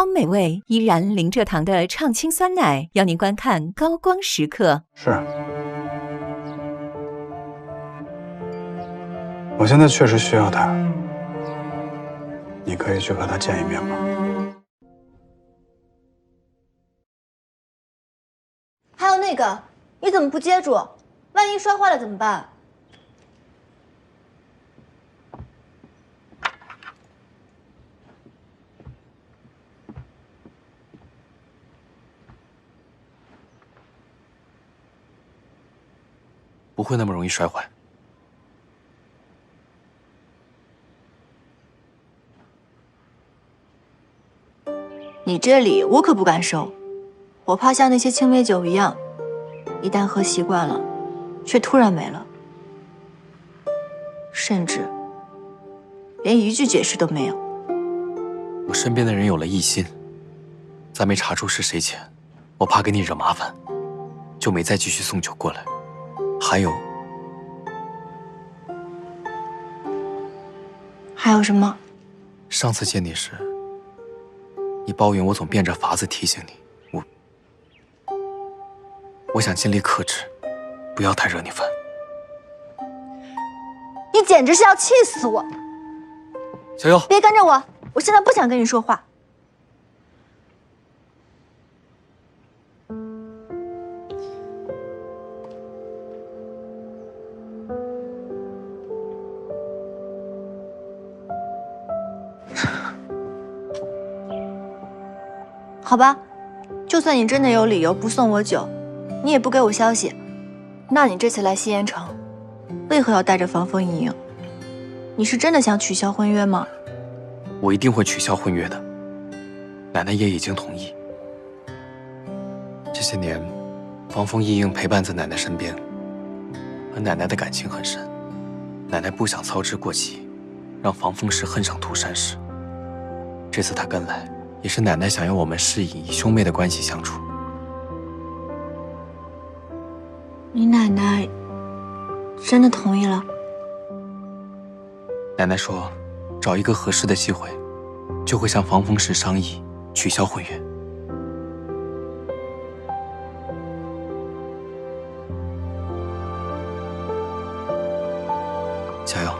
超美味，依然零蔗糖的畅清酸奶，邀您观看高光时刻。是，我现在确实需要他，你可以去和他见一面吗？还有那个，你怎么不接住？万一摔坏了怎么办？不会那么容易摔坏。你这里我可不敢收，我怕像那些青梅酒一样，一旦喝习惯了，却突然没了，甚至连一句解释都没有。我身边的人有了异心，在没查出是谁前，我怕给你惹麻烦，就没再继续送酒过来。还有什么？上次见你时，你抱怨我总变着法子提醒你，我想尽力克制，不要太惹你烦。你简直是要气死我！小优，别跟着我，我现在不想跟你说话。好吧，就算你真的有理由不送我酒，你也不给我消息，那你这次来西岩城，为何要带着防风一影？你是真的想取消婚约吗？我一定会取消婚约的，奶奶也已经同意。这些年，防风一影陪伴在奶奶身边，和奶奶的感情很深。奶奶不想操之过急，让防风氏恨上涂山氏。这次他跟来，也是奶奶想要我们适应以兄妹的关系相处。你奶奶真的同意了？奶奶说，找一个合适的机会，就会向防风氏商议取消婚约。加油！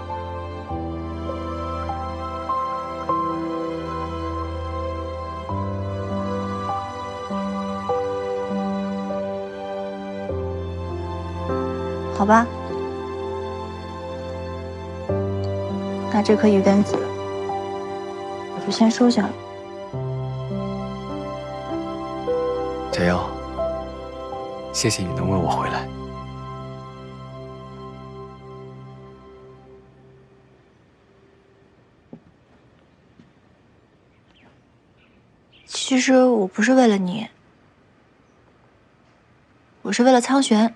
好吧，那这颗鱼根子我就先收下了。加油！谢谢你能为我回来。其实我不是为了你，我是为了苍玄。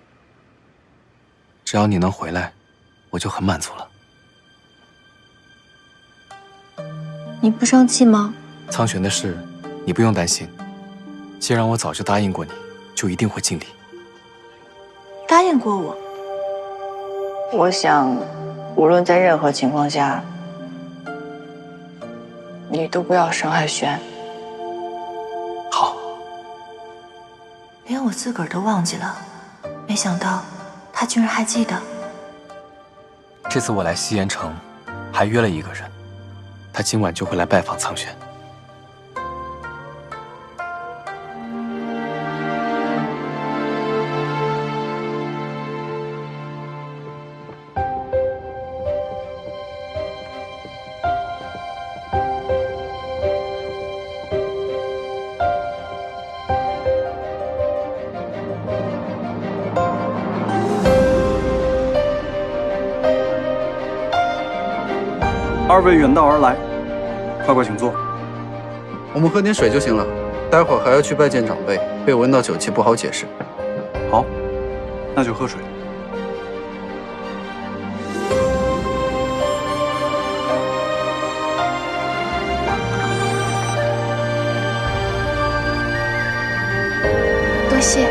只要你能回来，我就很满足了。你不生气吗？苍玄的事，你不用担心。既然我早就答应过你，就一定会尽力。答应过我？我想，无论在任何情况下，你都不要伤害轩。好。连我自个儿都忘记了，没想到他居然还记得。这次我来西岩城，还约了一个人，他今晚就会来拜访苍玄。二位远道而来，快请坐。我们喝点水就行了，待会儿还要去拜见长辈，被闻到酒气不好解释。好，那就喝水。多谢。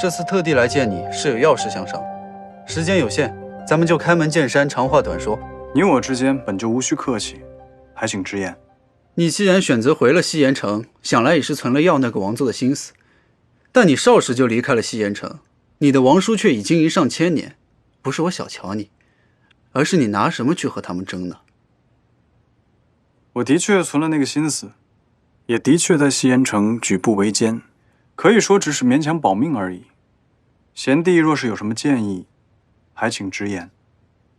这次特地来见你是有要事相商，时间有限，咱们就开门见山，长话短说。你我之间本就无需客气，还请直言。你既然选择回了西岩城，想来也是存了要那个王座的心思。但你少时就离开了西岩城，你的王叔却已经营上千年，不是我小瞧你，而是你拿什么去和他们争呢？我的确存了那个心思，也的确在西岩城举步维艰，可以说只是勉强保命而已。贤弟若是有什么建议，还请直言。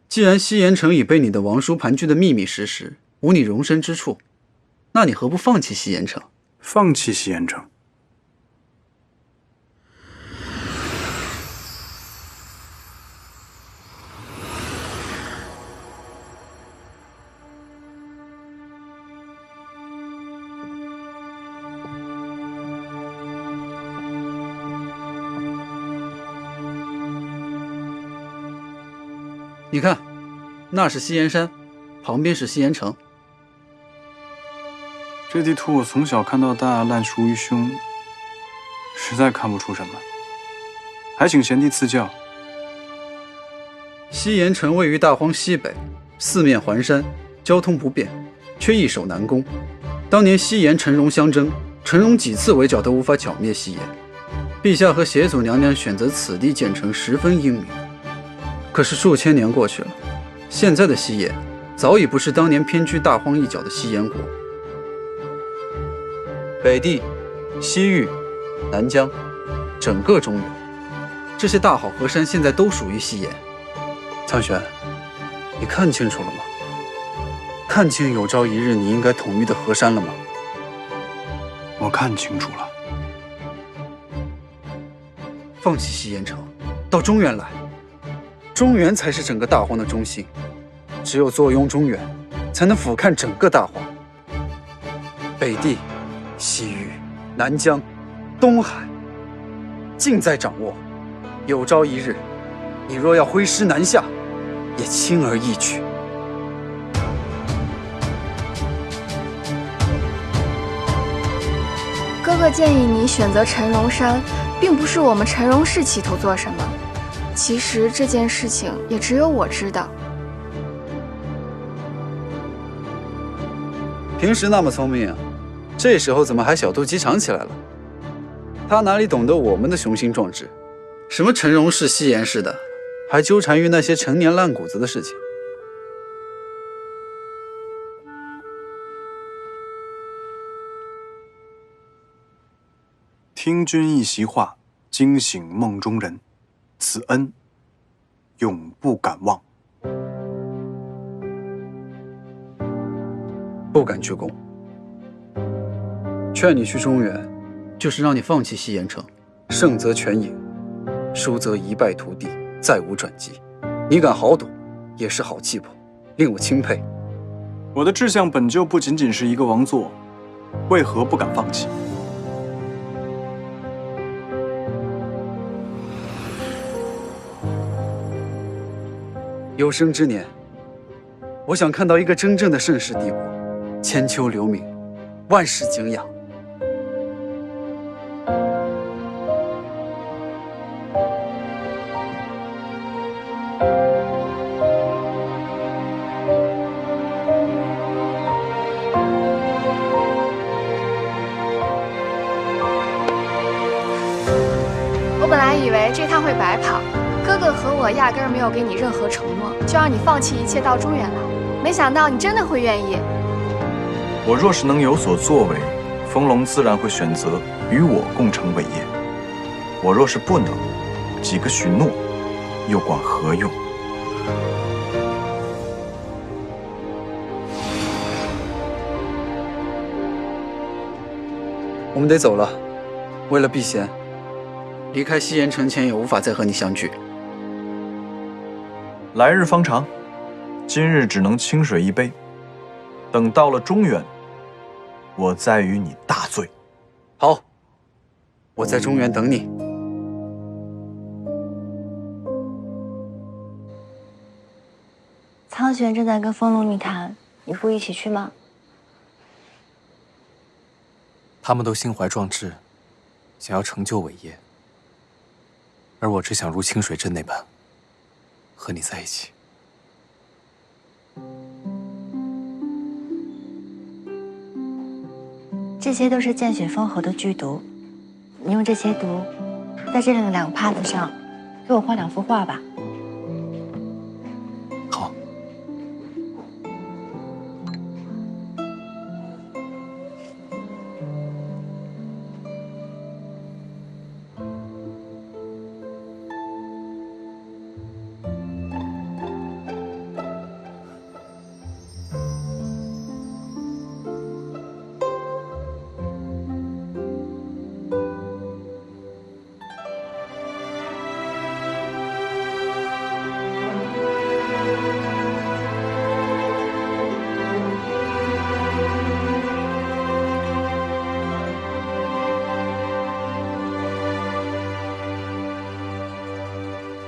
既然西岩城已被你的王叔盘踞的密密实实，无你容身之处，那你何不放弃西岩城？放弃西岩城？你看，那是西岩山，旁边是西岩城。这地图我从小看到大，烂熟于胸，实在看不出什么，还请贤弟赐教。西岩城位于大荒西北，四面环山，交通不便，却易守难攻。当年西岩陈荣相争，陈荣几次围剿都无法剿灭西岩。陛下和协祖娘娘选择此地建成，十分英明。可是数千年过去了，现在的西岩早已不是当年偏居大荒一角的西岩国。北地、西域、南疆，整个中原，这些大好河山现在都属于西岩。苍玄，你看清楚了吗？看清有朝一日你应该统一的河山了吗？我看清楚了。放弃西岩城，到中原来。中原才是整个大荒的中心，只有坐拥中原，才能俯瞰整个大荒。北地、西域、南疆、东海，尽在掌握。有朝一日，你若要挥师南下，也轻而易举。哥哥建议你选择陈荣山，并不是我们陈荣氏企图做什么。其实这件事情也只有我知道。平时那么聪明啊，这时候怎么还小肚鸡肠起来了？他哪里懂得我们的雄心壮志？什么陈荣氏、西岩氏的，还纠缠于那些陈年烂谷子的事情。听君一席话，惊醒梦中人。此恩，永不敢忘。不敢居功。劝你去中原，就是让你放弃西岩城，胜则全赢，输则一败涂地，再无转机。你敢豪赌，也是好气魄，令我钦佩。我的志向本就不仅仅是一个王座，为何不敢放弃？有生之年，我想看到一个真正的盛世帝国，千秋留名，万世敬仰。我本来以为这趟会白跑。哥哥和我压根儿没有给你任何承诺，就让你放弃一切到中原来。没想到你真的会愿意。我若是能有所作为，风龙自然会选择与我共成伟业。我若是不能，几个许诺，又管何用？我们得走了，为了避嫌，离开西岩城前也无法再和你相聚。来日方长，今日只能清水一杯。等到了中原，我再与你大醉。好，我在中原等你。苍玄正在跟风龙女谈，你不一起去吗？他们都心怀壮志，想要成就伟业，而我只想如清水镇那般，和你在一起。这些都是见血封喉的剧毒，你用这些毒，在这2个帕子上，给我画2幅画吧。好。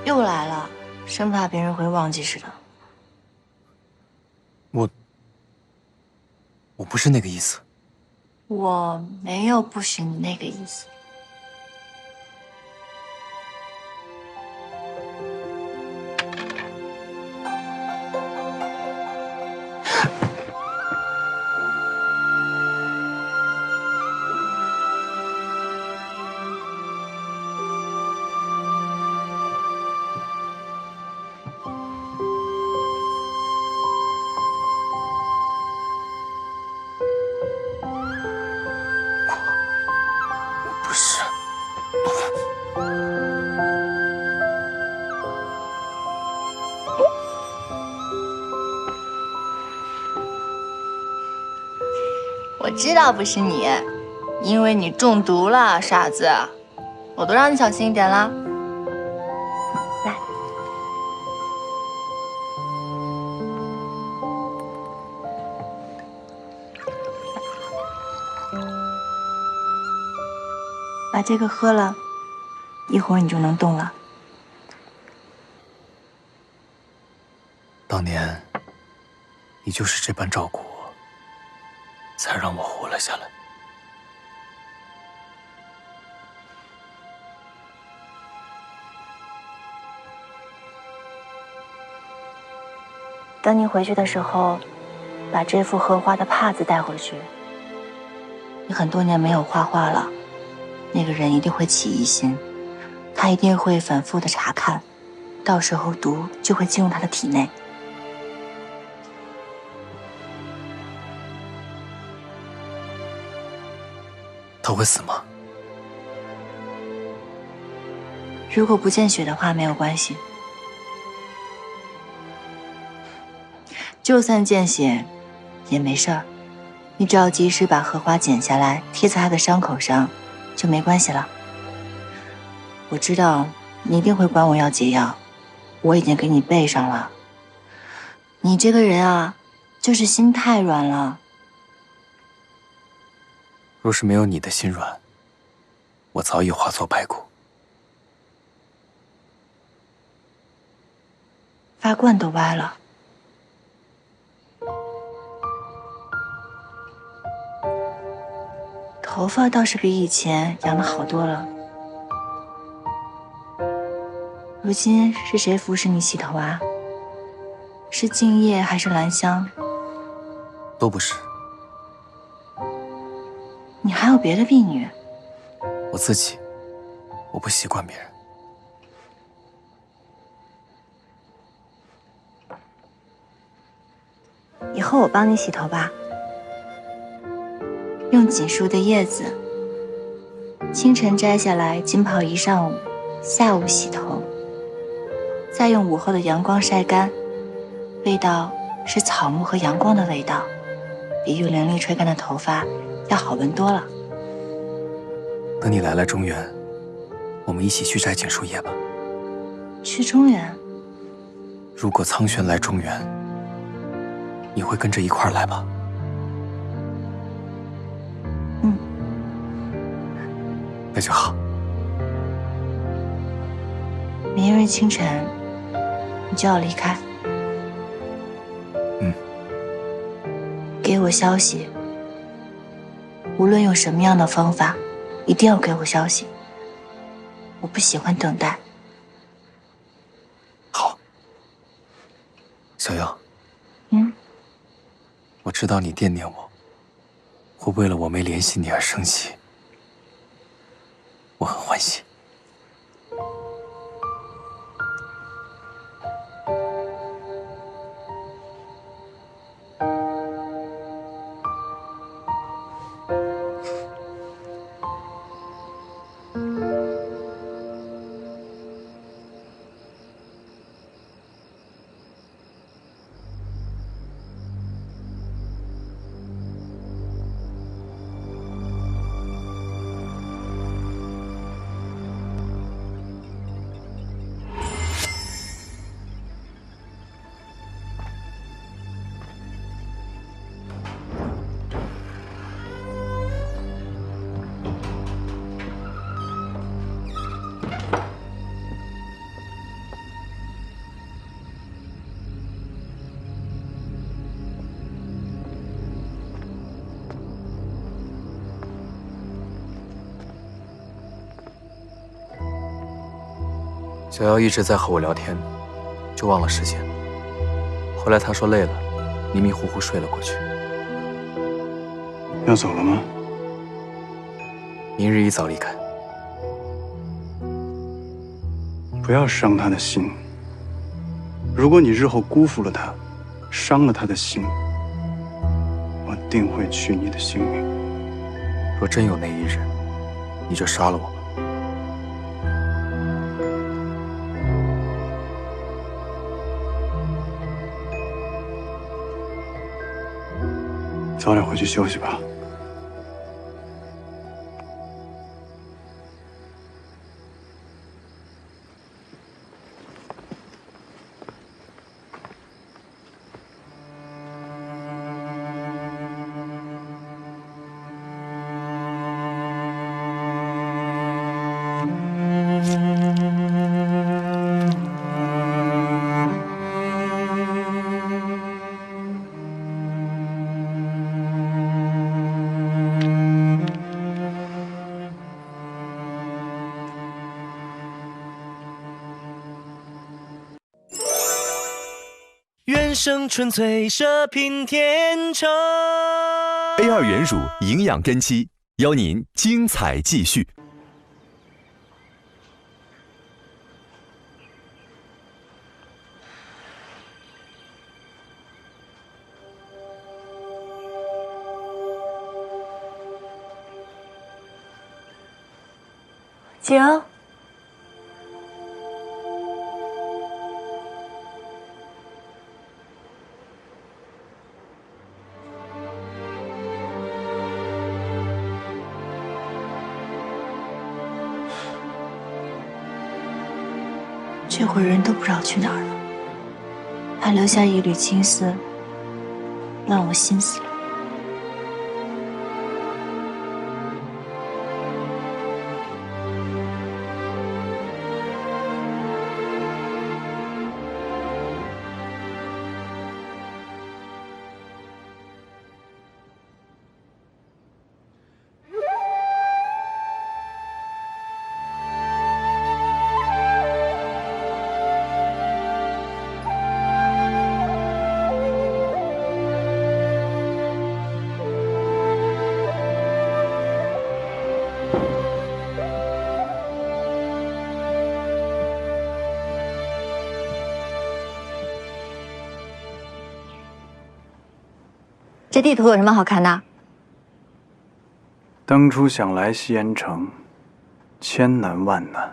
又来了，生怕别人会忘记似的。我不是那个意思。我没有不许你那个意思。不是。我知道不是你，因为你中毒了，傻子。我都让你小心一点啦。来，把这个喝了，一会儿你就能动了。当年，你就是这般照顾我，才让我活了下来。等你回去的时候，把这幅荷花的帕子带回去。你很多年没有画画了，那个人一定会起疑心，他一定会反复的查看，到时候毒就会进入他的体内。他会死吗？如果不见血的话，没有关系。就算见血，也没事儿。你只要及时把荷花剪下来，贴在他的伤口上，就没关系了。我知道你一定会管我要解药，我已经给你备上了。你这个人啊，就是心太软了。若是没有你的心软，我早已化作白骨。发冠都歪了。头发倒是比以前养得好多了。如今是谁服侍你洗头啊？是静夜还是兰香？都不是。你还有别的婢女？我自己，我不习惯别人。以后我帮你洗头吧。用锦树的叶子，清晨摘下来浸泡1上午，下午洗头，再用午后的阳光晒干，味道是草木和阳光的味道，比用灵力吹干的头发要好闻多了。等你来了中原，我们一起去摘锦树叶吧。去中原？如果苍玄来中原，你会跟着一块儿来吧？那就好。明日清晨，你就要离开。给我消息，无论用什么样的方法，一定要给我消息。我不喜欢等待。小妖，我知道你惦念我，会为了我没联系你而生气，我很欢喜。小妖一直在和我聊天，就忘了时间。后来他说累了，迷迷糊糊睡了过去。要走了吗？明日一早离开。不要伤他的心。如果你日后辜负了他，伤了他的心，我定会取你的性命。若真有那一日，你就杀了我吧。早点回去休息吧。原生纯粹射频天成 A2 元乳营养根基，邀您精彩继续。景。这会儿人都不知道去哪儿了，还留下一缕青丝，让我心死了。这地图有什么好看的？当初想来西岩城，千难万难；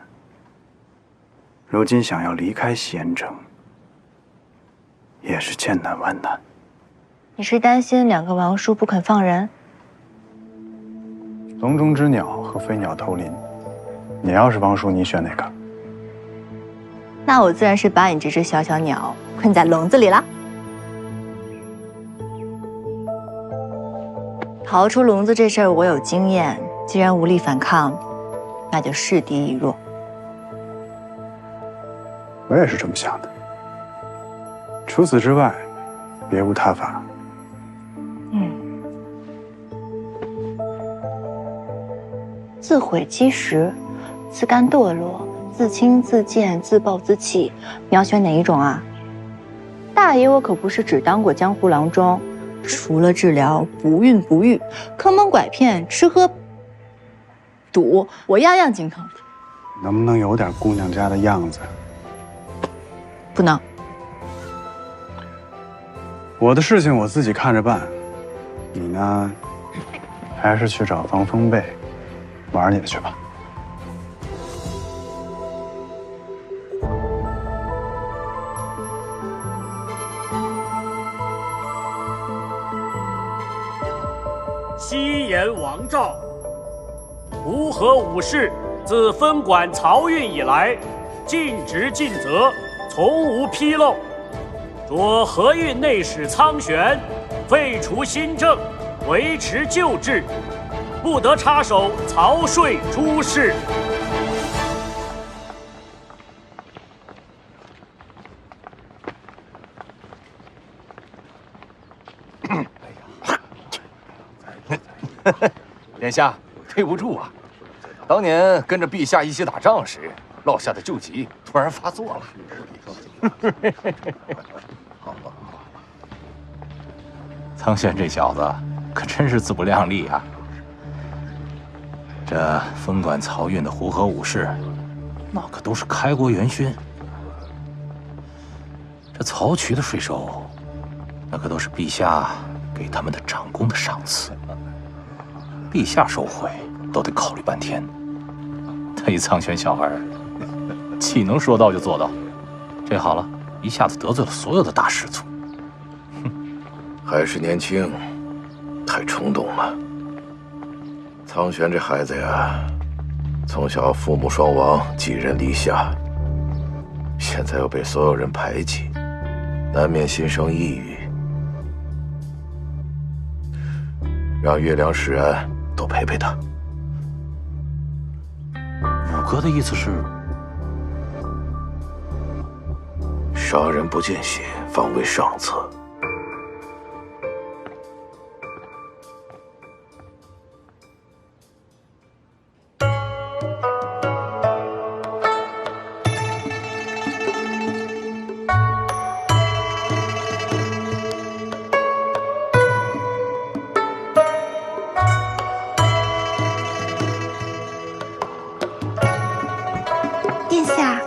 如今想要离开西岩城，也是千难万难。你是担心两个王叔不肯放人？笼中之鸟和飞鸟投林，你要是王叔，你选哪个？那我自然是把你这只小小鸟困在笼子里了。逃出笼子这事儿我有经验，既然无力反抗，那就示敌以弱。我也是这么想的。除此之外，别无他法。自毁基石、自甘堕落、自轻自贱、自暴自弃，你要选哪一种啊？大大爷我可不是只当过江湖郎中，除了治疗不孕不育、坑蒙拐骗、吃喝赌，我样样精通。能不能有点姑娘家的样子？不能。我的事情我自己看着办，你呢，还是去找方锋贝玩你的去吧。西延王诏：吴河武士自分管漕运以来，尽职尽责，从无纰漏。着河运内史苍玄废除新政，维持旧制，不得插手漕税诸事。殿下，对不住啊！当年跟着陛下一起打仗时，落下的旧疾突然发作了。苍玄这小子可真是自不量力啊！这分管漕运的湖河武士，那可都是开国元勋。这漕渠的税收，那可都是陛下给他们的长工的赏赐。陛下收贿都得考虑半天，他一苍玄小孩，岂能说到就做到？这好了，一下子得罪了所有的大士族。还是年轻，太冲动了。苍玄这孩子呀，从小父母双亡，寄人篱下，现在又被所有人排挤，难免心生抑郁。让月亮使然多陪陪他。五哥的意思是，杀人不见血，方为上策。殿下，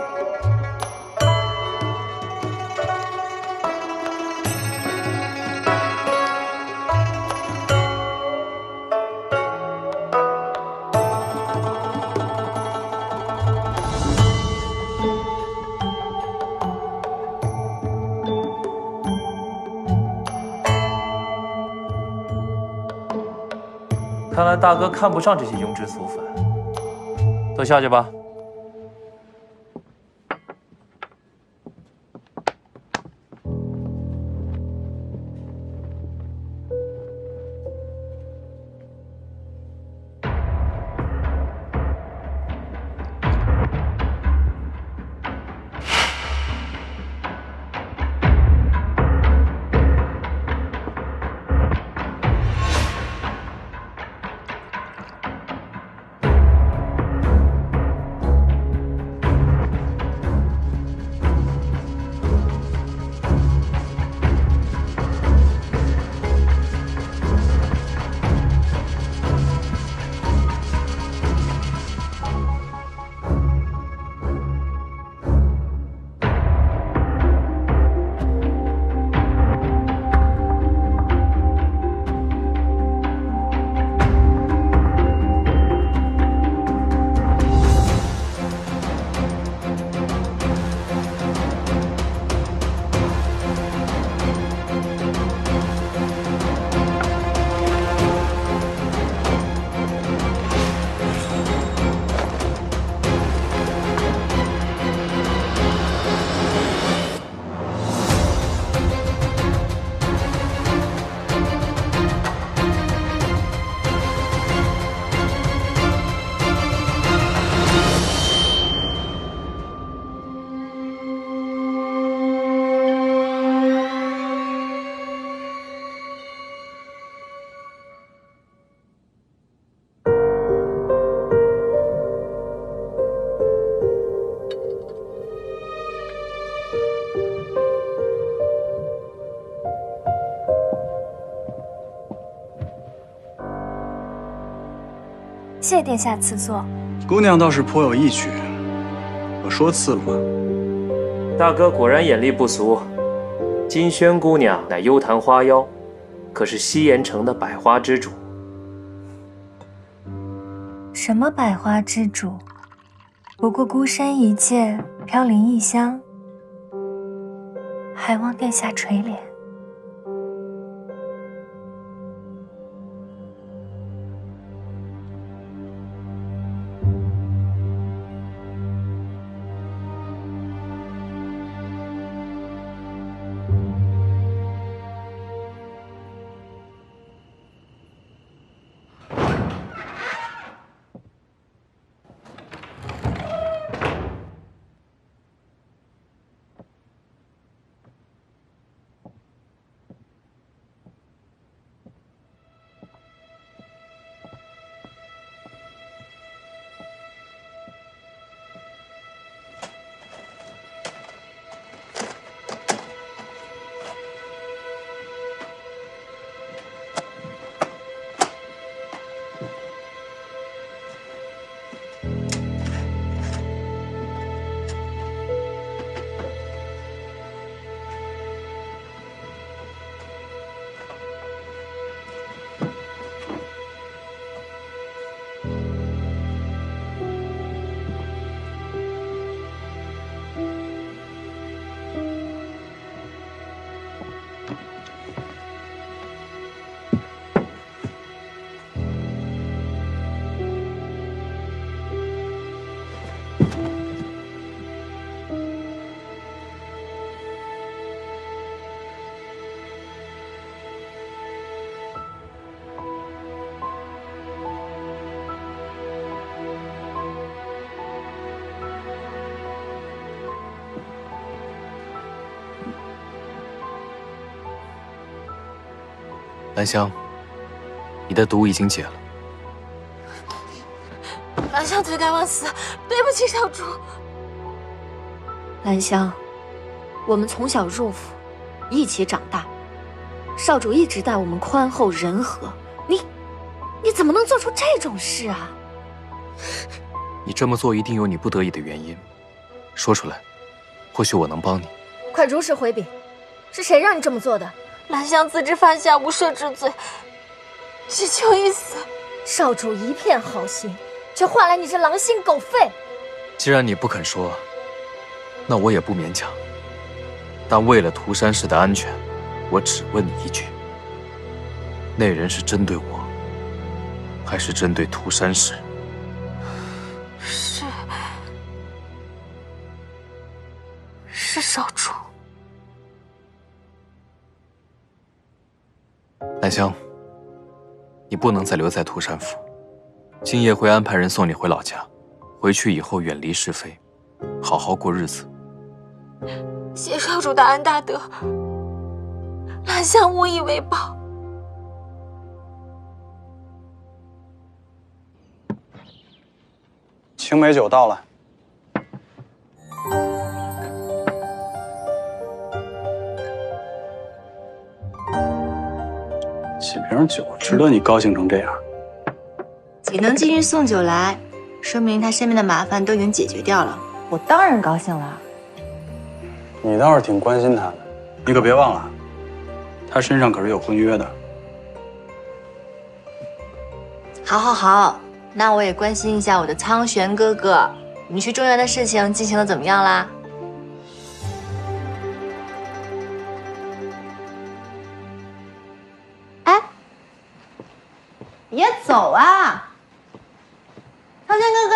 看来大哥看不上这些庸脂俗粉，都下去吧。谢殿下赐座。姑娘倒是颇有意趣，我说赐了吗？大哥果然眼力不俗。金萱姑娘乃幽潭花妖，可是西岩城的百花之主。什么百花之主？不过孤身一介，飘零异乡，还望殿下垂怜。兰香，你的毒已经解了。兰香罪该万死，对不起少主。兰香，我们从小入府，一起长大，少主一直待我们宽厚仁和，你怎么能做出这种事啊？你这么做一定有你不得已的原因，说出来，或许我能帮你。快如实回禀，是谁让你这么做的？兰香自知犯下无赦之罪，祈求一死。少主一片好心，却换来你这狼心狗肺。既然你不肯说，那我也不勉强。但为了涂山氏的安全，我只问你一句：那人是针对我，还是针对涂山氏？是少主。兰香，你不能再留在涂山府，今夜会安排人送你回老家。回去以后远离是非，好好过日子。谢少主大恩大德，兰香无以为报。青梅酒到了。几瓶酒值得你高兴成这样？姐能今日送酒来，说明他身边的麻烦都已经解决掉了。我当然高兴了。你倒是挺关心他的，你可别忘了，他身上可是有婚约的。好，那我也关心一下我的苍玄哥哥，你去中原的事情进行的怎么样啦？哎，别走啊，苍玄哥哥。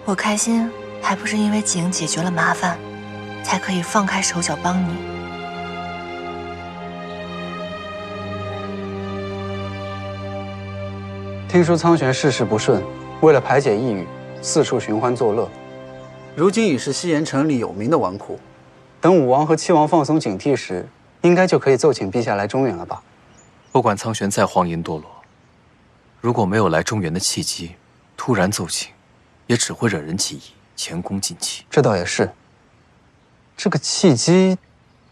我开心，还不是因为景解决了麻烦，才可以放开手脚帮你。听说苍玄事事不顺，为了排解抑郁，四处寻欢作乐。如今已是西岩城里有名的纨绔，等武王和七王放松警惕时，应该就可以奏请陛下来中原了吧？不管苍玄再荒淫堕落，如果没有来中原的契机，突然奏请，也只会惹人起疑，前功尽弃。这倒也是。这个契机，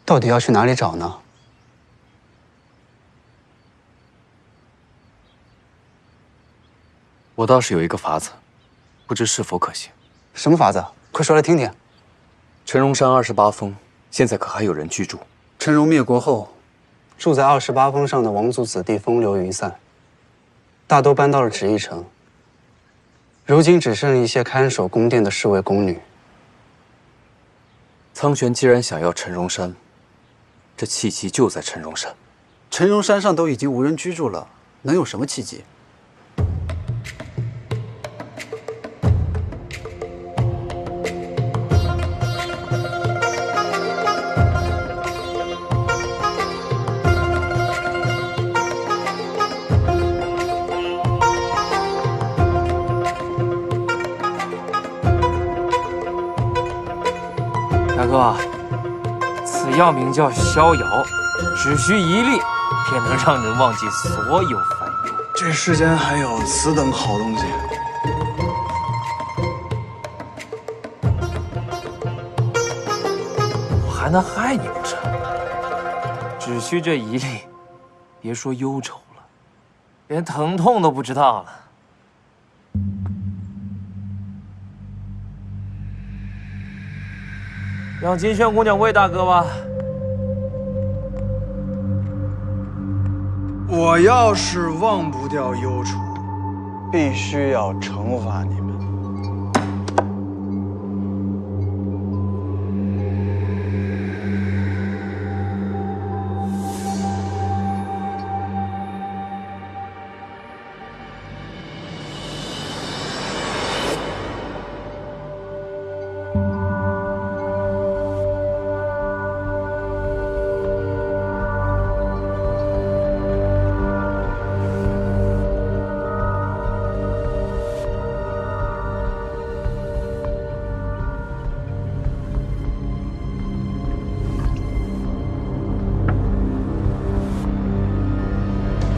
到底要去哪里找呢？我倒是有一个法子，不知是否可行。什么法子？快说来听听。陈荣山28峰，现在可还有人居住？陈荣灭国后，住在28峰上的王族子弟风流云散，大都搬到了纸艺城。如今只剩一些看守宫殿的侍卫宫女。苍玄既然想要陈荣山，这契机就在陈荣山。陈荣山上都已经无人居住了，能有什么契机？大哥，此药名叫逍遥，只需一粒，便能让人忘记所有烦忧。这世间还有此等好东西？我还能害你不成？只需这一粒，别说忧愁了，连疼痛都不知道了。让金萱姑娘喂大哥吧。我要是忘不掉忧愁，必须要惩罚你们。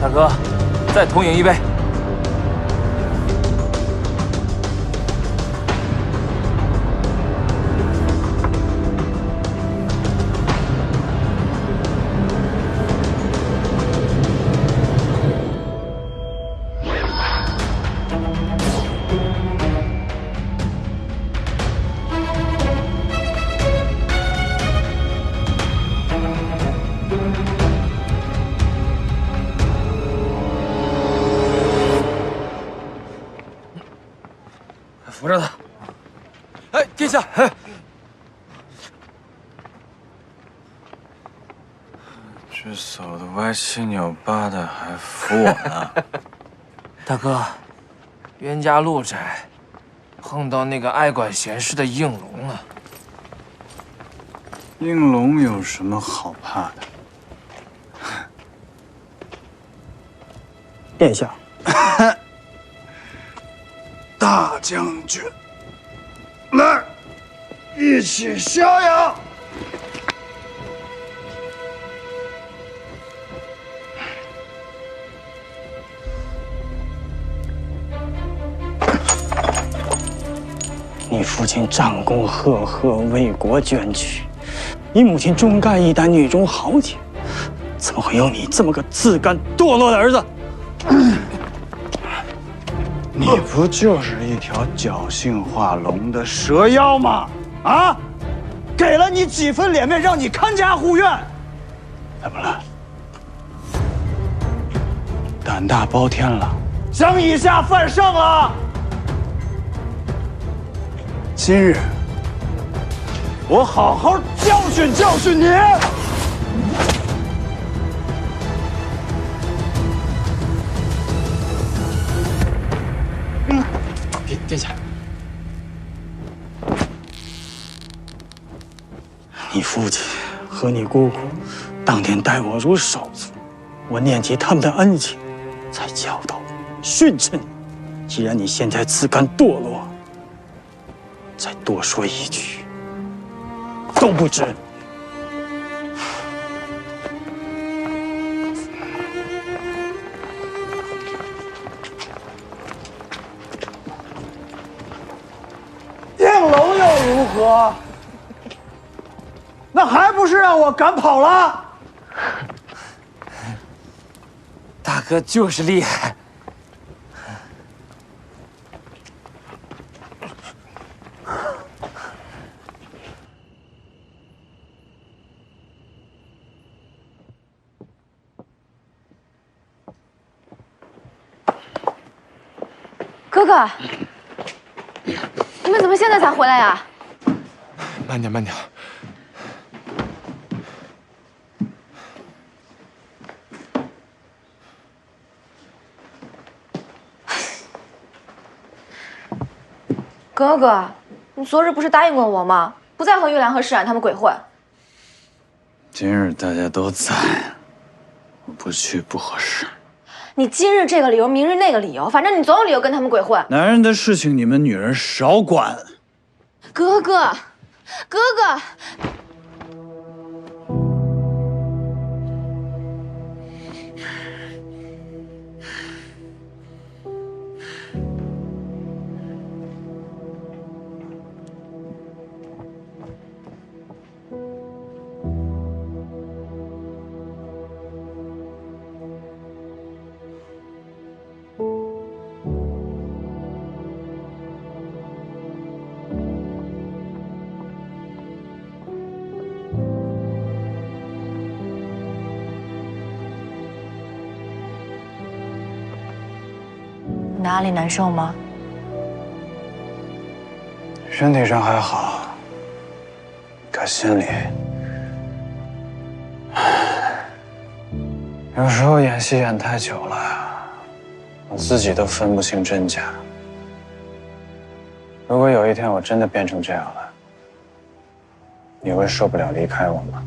大哥，再同饮一杯。扶着他。哎，殿下！哎，这走的歪七扭八的，还扶我呢？大哥，冤家路窄，碰到那个爱管闲事的应龙了。应龙有什么好怕的？殿下。大将军，来，一起逍遥。你父亲战功赫赫，为国捐躯；你母亲忠肝义胆，女中豪杰。怎么会有你这么个自甘堕落的儿子？你不就是一条侥幸化龙的蛇妖吗？啊！给了你几分脸面，让你看家护院，怎么了？胆大包天了，想以下犯上了。今日我好好教训教训你。殿下，你父亲和你姑姑当年待我如手足，我念及他们的恩情，才教导训斥你。既然你现在自甘堕落，再多说一句都不值。应龙又如何？那还不是让我赶跑了？大哥就是厉害。哥哥，你们怎么现在才回来呀？慢点，慢点。哥哥，你昨日不是答应过我吗？不再和月亮和释然他们鬼混。今日大家都在，我不去不合适。你今日这个理由，明日那个理由，反正你总有理由跟他们鬼混。男人的事情你们女人少管。哥哥，哥哥。哪里难受吗？身体上还好，可心里，有时候演戏演太久了，我自己都分不清真假。如果有一天我真的变成这样了，你会受不了离开我吗？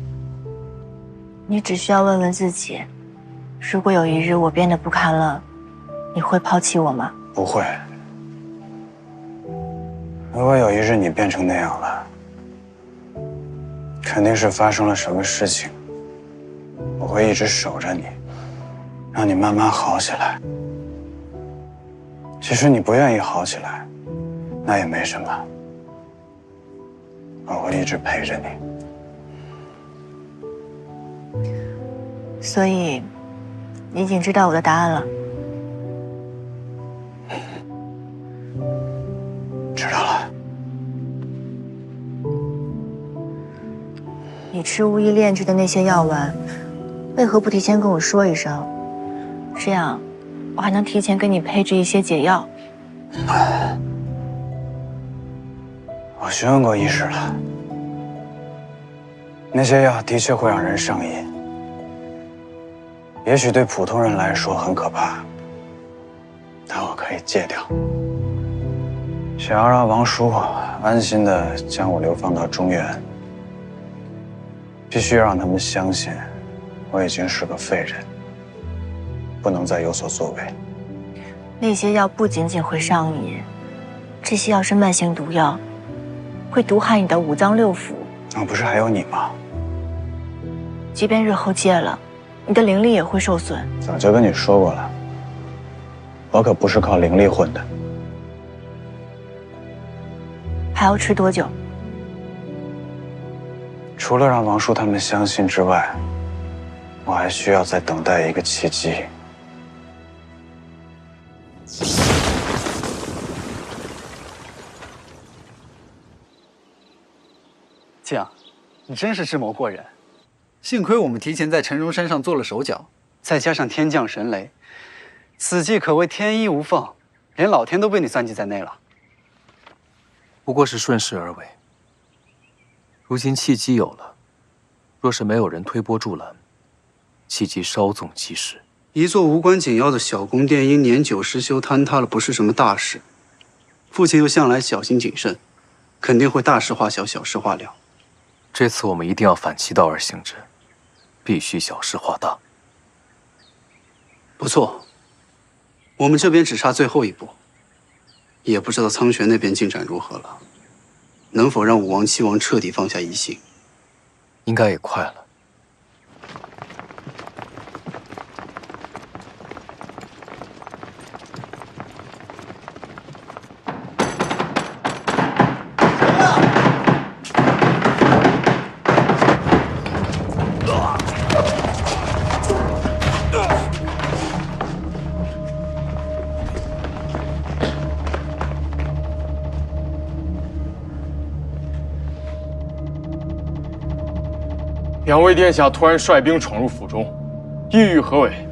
你只需要问问自己，如果有一日我变得不堪了，你会抛弃我吗？不会。如果有一日你变成那样了，肯定是发生了什么事情。我会一直守着你，让你慢慢好起来。其实你不愿意好起来，那也没什么，我会一直陪着你。所以，你已经知道我的答案了。知道了。你吃巫医炼制的那些药丸，为何不提前跟我说一声？这样，我还能提前给你配置一些解药。我询问过医师了，那些药的确会让人上瘾，也许对普通人来说很可怕，但我可以戒掉。想要让王叔安心地将我流放到中原，必须让他们相信我已经是个废人，不能再有所作为。那些药不仅仅会上瘾，这些药是慢性毒药，会毒害你的五脏六腑。那不是还有你吗？即便日后戒了，你的灵力也会受损。早就跟你说过了，我可不是靠灵力混的。还要吃多久？除了让王叔他们相信之外，我还需要再等待一个契机。将，你真是智谋过人，幸亏我们提前在陈荣山上做了手脚，再加上天降神雷，此计可谓天衣无缝，连老天都被你算计在内了。不过是顺势而为。如今契机有了，若是没有人推波助澜，契机稍纵即逝。一座无关紧要的小宫殿因年久失修坍塌了，不是什么大事。父亲又向来小心谨慎，肯定会大事化小，小事化了。这次我们一定要反其道而行之，必须小事化大。不错，我们这边只差最后一步，也不知道苍玄那边进展如何了，能否让武王、七王彻底放下疑心？应该也快了。两位殿下突然率兵闯入府中，意欲何为？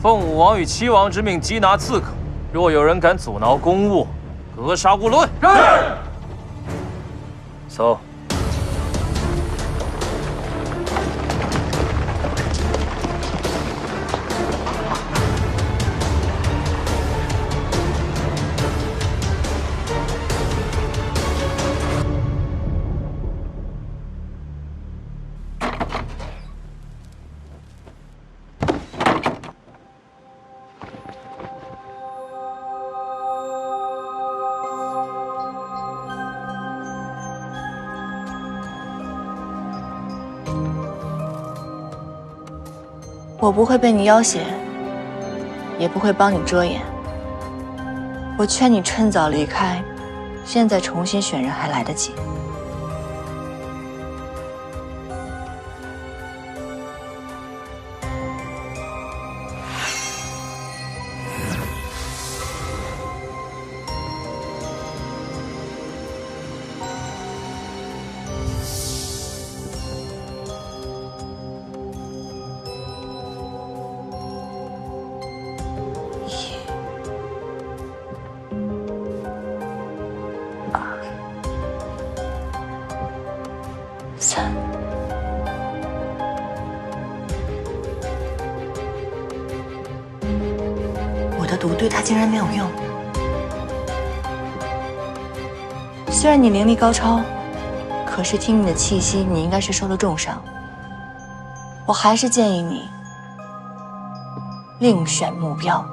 奉武王与齐王之命缉拿刺客，若有人敢阻挠公务，格杀勿论。是。走。我不会被你要挟，也不会帮你遮掩。我劝你趁早离开，现在重新选人还来得及。3，我的毒对他竟然没有用。虽然你灵力高超，可是听你的气息，你应该是受了重伤。我还是建议你另选目标。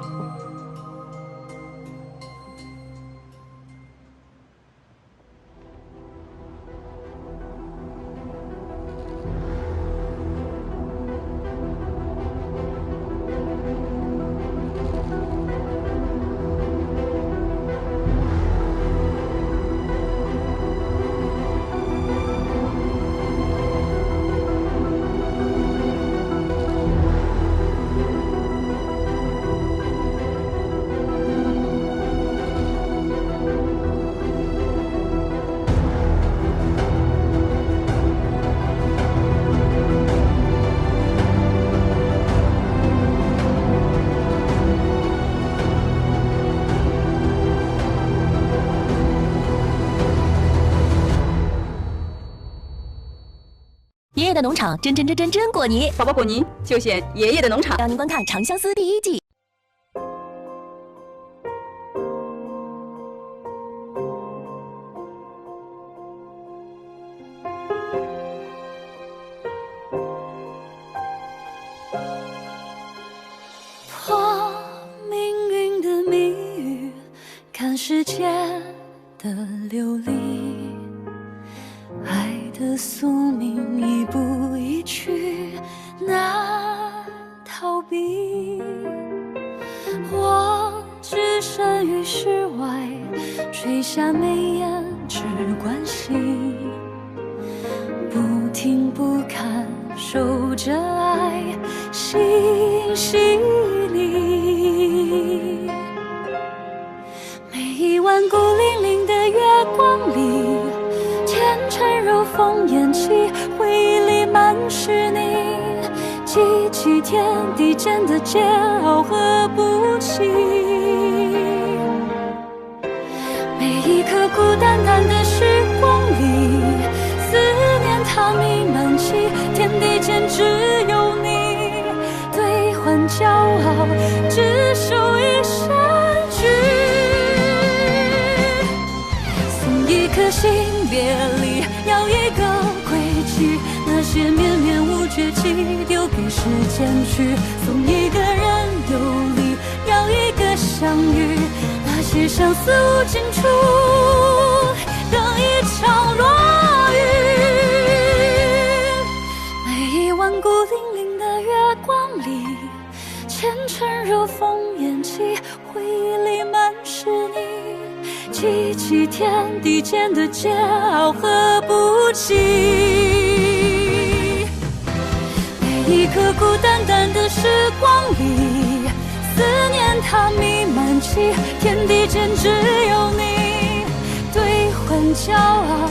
爷爷的农场真果泥，宝宝果泥就选爷爷的农场。邀您观看《长相思》第1季。破命运的谜语，看世界的流离。爱的宿命一步一趋，难逃避。我置身于世外，垂下眉眼只关心，不听不看，守着爱，心细腻。每一晚孤零零的月光里，前尘如风烟起，回忆里满是你，记起天地间的煎熬和不弃。每一刻孤单单的时光里，思念它弥漫起，天地间只有你，兑换骄傲，只守一生句。送一颗心别离，要一个归期，那些绵绵无绝期丢给时间去。送一个人游离，要一个相遇，那些相思无尽处，等一场落雨。每一晚孤零零的月光里，前尘如风烟起，回忆里满是你，记起天地间的煎熬和不弃。每一刻孤单单的时光里，思念它弥漫起，天地间只有你，兑换骄傲，